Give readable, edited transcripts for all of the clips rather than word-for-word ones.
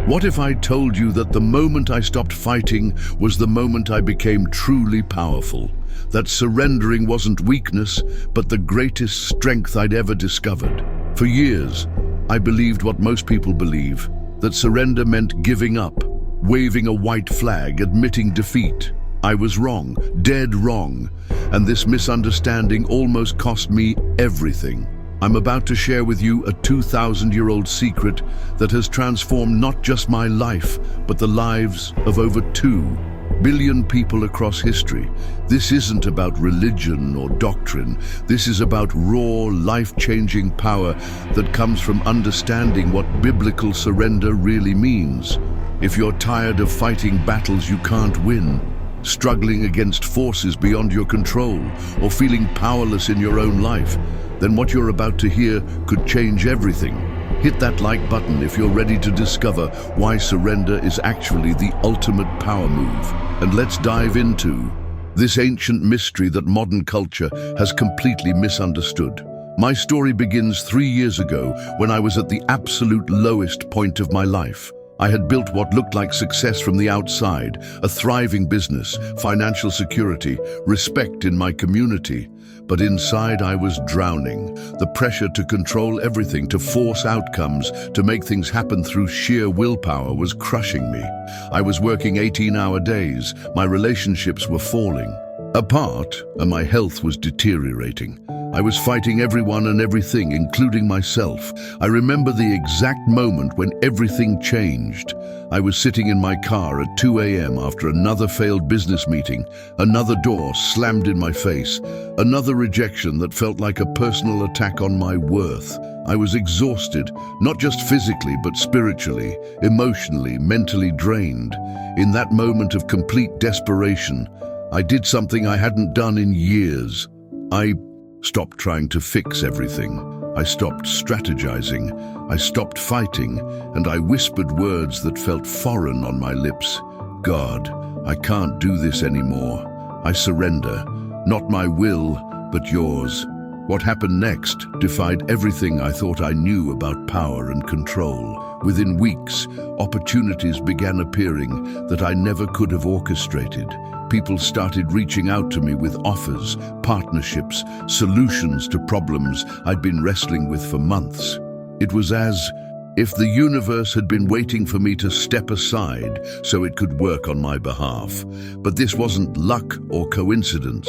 What if I told you that the moment I stopped fighting was the moment I became truly powerful? That surrendering wasn't weakness, but the greatest strength I'd ever discovered. For years, I believed what most people believe, that surrender meant giving up, waving a white flag, admitting defeat. I was wrong, dead wrong, and this misunderstanding almost cost me everything. I'm about to share with you a 2,000-year-old secret that has transformed not just my life, but the lives of over 2 billion people across history. This isn't about religion or doctrine. This is about raw, life-changing power that comes from understanding what biblical surrender really means. If you're tired of fighting battles you can't win, struggling against forces beyond your control, or feeling powerless in your own life, then what you're about to hear could change everything. Hit that like button if you're ready to discover why surrender is actually the ultimate power move. And let's dive into this ancient mystery that modern culture has completely misunderstood. My story begins 3 years ago when I was at the absolute lowest point of my life. I had built what looked like success from the outside, a thriving business, financial security, respect in my community. But inside I was drowning. The pressure to control everything, to force outcomes, to make things happen through sheer willpower was crushing me. I was working 18-hour days, my relationships were falling apart, and my health was deteriorating. I was fighting everyone and everything, including myself. I remember the exact moment when everything changed. I was sitting in my car at 2 a.m. after another failed business meeting, another door slammed in my face, another rejection that felt like a personal attack on my worth. I was exhausted, not just physically, but spiritually, emotionally, mentally drained. In that moment of complete desperation, I did something I hadn't done in years. I stopped trying to fix everything. I stopped strategizing. I stopped fighting, and I whispered words that felt foreign on my lips. God, I can't do this anymore. I surrender. Not my will, but yours. What happened next defied everything I thought I knew about power and control. Within weeks, opportunities began appearing that I never could have orchestrated. People started reaching out to me with offers, partnerships, solutions to problems I'd been wrestling with for months. It was as if the universe had been waiting for me to step aside so it could work on my behalf. But this wasn't luck or coincidence.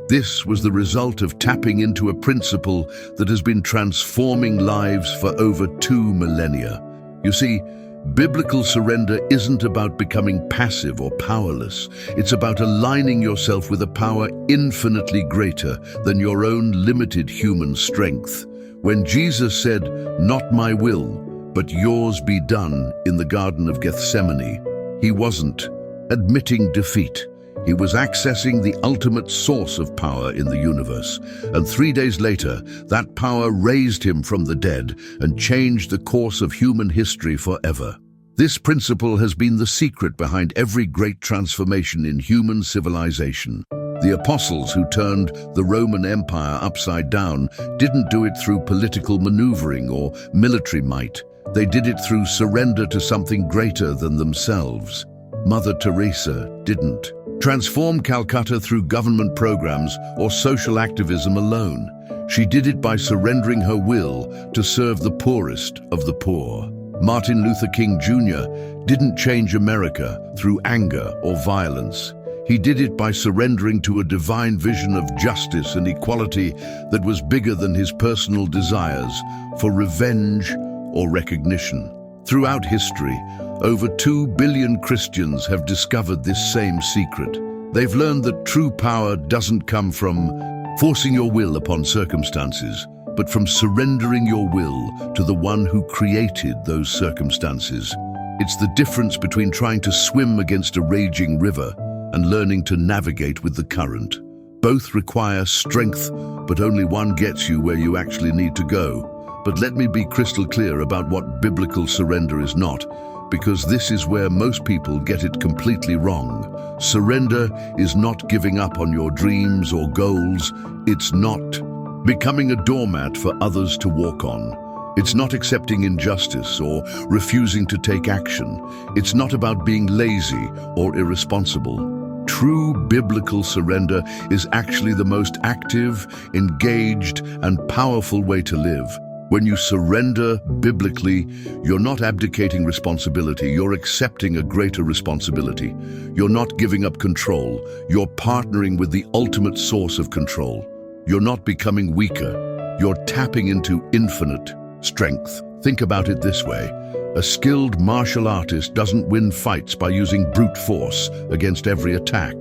This was the result of tapping into a principle that has been transforming lives for over 2 millennia. You see, biblical surrender isn't about becoming passive or powerless. It's about aligning yourself with a power infinitely greater than your own limited human strength. When Jesus said, "Not my will, but yours be done," in the Garden of Gethsemane, he wasn't admitting defeat. He was accessing the ultimate source of power in the universe. And 3 days later, that power raised him from the dead and changed the course of human history forever. This principle has been the secret behind every great transformation in human civilization. The apostles who turned the Roman Empire upside down didn't do it through political maneuvering or military might. They did it through surrender to something greater than themselves. Mother Teresa didn't transform Calcutta through government programs or social activism alone. She did it by surrendering her will to serve the poorest of the poor. Martin Luther King Jr. didn't change America through anger or violence. He did it by surrendering to a divine vision of justice and equality that was bigger than his personal desires for revenge or recognition. Throughout history, over 2 billion Christians have discovered this same secret. They've learned that true power doesn't come from forcing your will upon circumstances, but from surrendering your will to the one who created those circumstances. It's the difference between trying to swim against a raging river and learning to navigate with the current. Both require strength, but only one gets you where you actually need to go. But let me be crystal clear about what biblical surrender is not, because this is where most people get it completely wrong. Surrender is not giving up on your dreams or goals. It's not becoming a doormat for others to walk on. It's not accepting injustice or refusing to take action. It's not about being lazy or irresponsible. True biblical surrender is actually the most active, engaged, and powerful way to live. When you surrender biblically, you're not abdicating responsibility, you're accepting a greater responsibility. You're not giving up control, you're partnering with the ultimate source of control. You're not becoming weaker, you're tapping into infinite strength. Think about it this way. A skilled martial artist doesn't win fights by using brute force against every attack.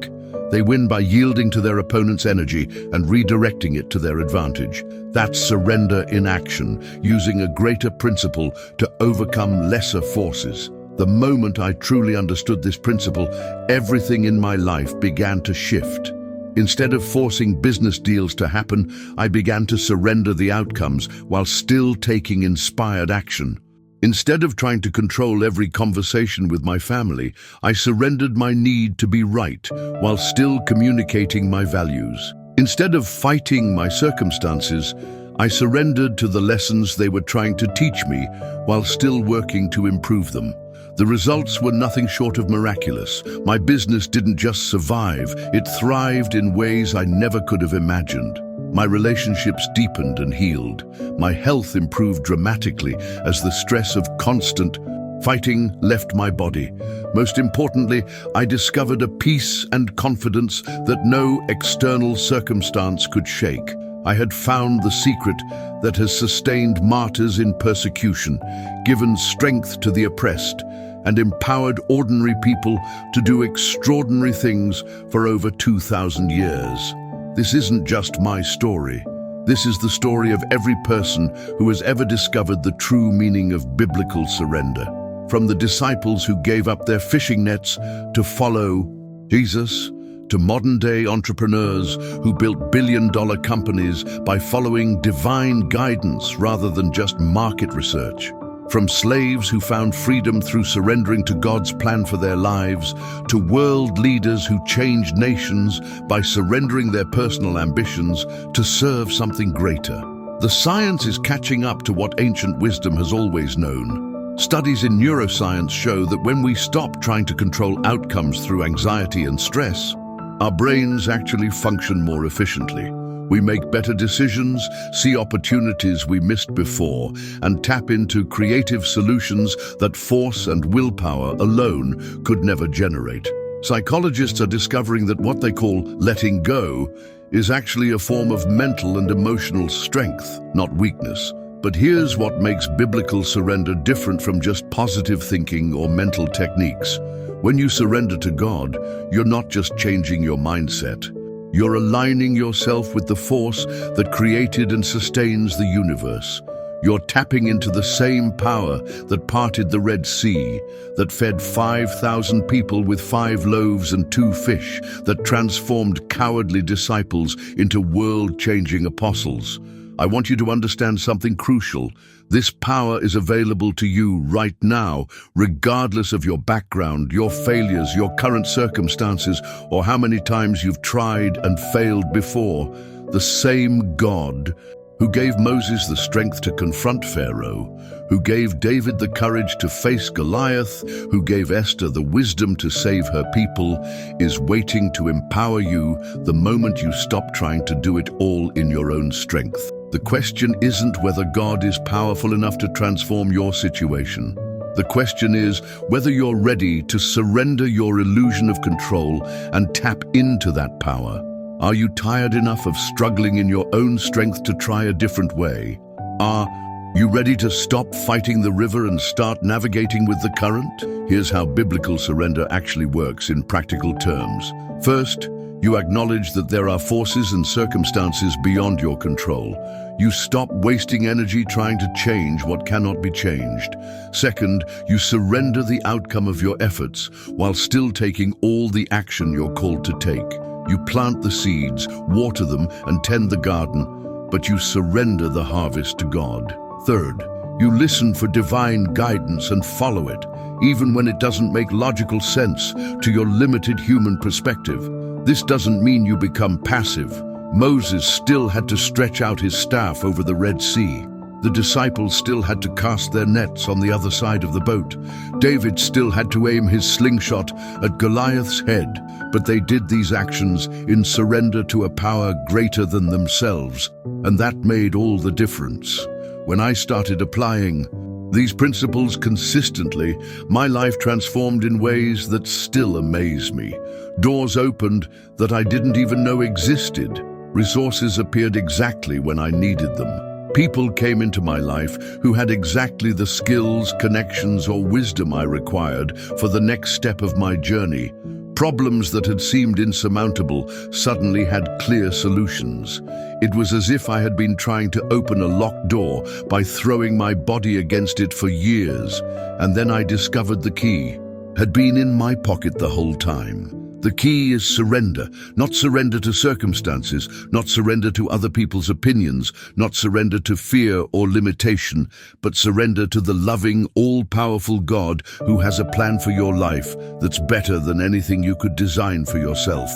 They win by yielding to their opponent's energy and redirecting it to their advantage. That's surrender in action, using a greater principle to overcome lesser forces. The moment I truly understood this principle, everything in my life began to shift. Instead of forcing business deals to happen, I began to surrender the outcomes while still taking inspired action. Instead of trying to control every conversation with my family, I surrendered my need to be right while still communicating my values. Instead of fighting my circumstances, I surrendered to the lessons they were trying to teach me while still working to improve them. The results were nothing short of miraculous. My business didn't just survive, it thrived in ways I never could have imagined. My relationships deepened and healed. My health improved dramatically as the stress of constant fighting left my body. Most importantly, I discovered a peace and confidence that no external circumstance could shake. I had found the secret that has sustained martyrs in persecution, given strength to the oppressed, and empowered ordinary people to do extraordinary things for over 2,000 years. This isn't just my story. This is the story of every person who has ever discovered the true meaning of biblical surrender. From the disciples who gave up their fishing nets to follow Jesus, to modern-day entrepreneurs who built billion-dollar companies by following divine guidance rather than just market research. From slaves who found freedom through surrendering to God's plan for their lives, to world leaders who changed nations by surrendering their personal ambitions to serve something greater. The science is catching up to what ancient wisdom has always known. Studies in neuroscience show that when we stop trying to control outcomes through anxiety and stress, our brains actually function more efficiently. We make better decisions, see opportunities we missed before, and tap into creative solutions that force and willpower alone could never generate. Psychologists are discovering that what they call letting go is actually a form of mental and emotional strength, not weakness. But here's what makes biblical surrender different from just positive thinking or mental techniques. When you surrender to God, you're not just changing your mindset. You're aligning yourself with the force that created and sustains the universe. You're tapping into the same power that parted the Red Sea, that fed 5,000 people with 5 loaves and 2 fish, that transformed cowardly disciples into world-changing apostles. I want you to understand something crucial. This power is available to you right now, regardless of your background, your failures, your current circumstances, or how many times you've tried and failed before. The same God who gave Moses the strength to confront Pharaoh, who gave David the courage to face Goliath, who gave Esther the wisdom to save her people, is waiting to empower you the moment you stop trying to do it all in your own strength. The question isn't whether God is powerful enough to transform your situation. The question is whether you're ready to surrender your illusion of control and tap into that power. Are you tired enough of struggling in your own strength to try a different way? Are you ready to stop fighting the river and start navigating with the current? Here's how biblical surrender actually works in practical terms. First, you acknowledge that there are forces and circumstances beyond your control. You stop wasting energy trying to change what cannot be changed. Second, you surrender the outcome of your efforts while still taking all the action you're called to take. You plant the seeds, water them, and tend the garden, but you surrender the harvest to God. Third, you listen for divine guidance and follow it, even when it doesn't make logical sense to your limited human perspective. This doesn't mean you become passive. Moses still had to stretch out his staff over the Red Sea. The disciples still had to cast their nets on the other side of the boat. David still had to aim his slingshot at Goliath's head, but they did these actions in surrender to a power greater than themselves, and that made all the difference. When I started applying these principles consistently, my life transformed in ways that still amaze me. Doors opened that I didn't even know existed. Resources appeared exactly when I needed them. People came into my life who had exactly the skills, connections, or wisdom I required for the next step of my journey. Problems that had seemed insurmountable suddenly had clear solutions. It was as if I had been trying to open a locked door by throwing my body against it for years, and then I discovered the key had been in my pocket the whole time. The key is surrender, not surrender to circumstances, not surrender to other people's opinions, not surrender to fear or limitation, but surrender to the loving, all-powerful God who has a plan for your life that's better than anything you could design for yourself.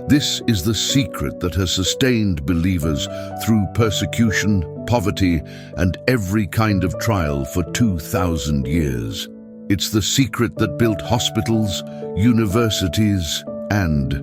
This is the secret that has sustained believers through persecution, poverty, and every kind of trial for 2,000 years. It's the secret that built hospitals, universities, and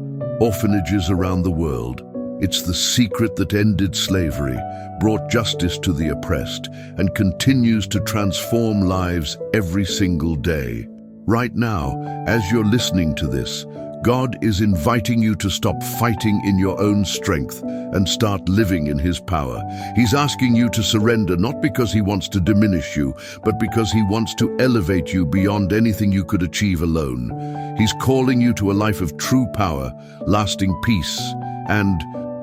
orphanages around the world. It's the secret that ended slavery, brought justice to the oppressed, and continues to transform lives every single day. Right now, as you're listening to this, God is inviting you to stop fighting in your own strength and start living in His power. He's asking you to surrender not because He wants to diminish you, but because He wants to elevate you beyond anything you could achieve alone. He's calling you to a life of true power, lasting peace, and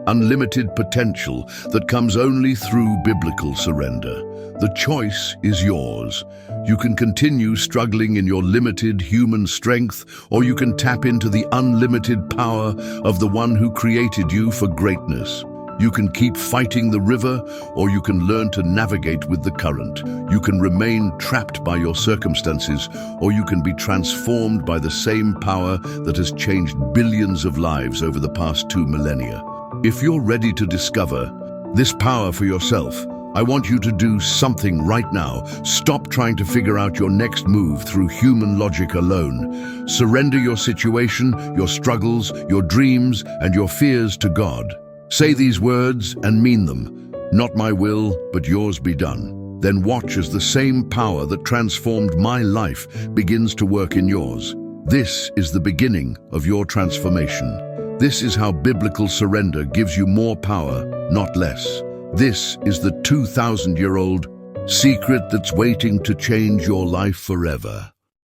unlimited potential that comes only through biblical surrender. The choice is yours. You can continue struggling in your limited human strength, or you can tap into the unlimited power of the one who created you for greatness. You can keep fighting the river, or you can learn to navigate with the current. You can remain trapped by your circumstances, or you can be transformed by the same power that has changed billions of lives over the past 2 millennia. If you're ready to discover this power for yourself, I want you to do something right now. Stop trying to figure out your next move through human logic alone. Surrender your situation, your struggles, your dreams, and your fears to God. Say these words and mean them. Not my will, but yours be done. Then watch as the same power that transformed my life begins to work in yours. This is the beginning of your transformation. This is how biblical surrender gives you more power, not less. This is the 2,000-year-old secret that's waiting to change your life forever.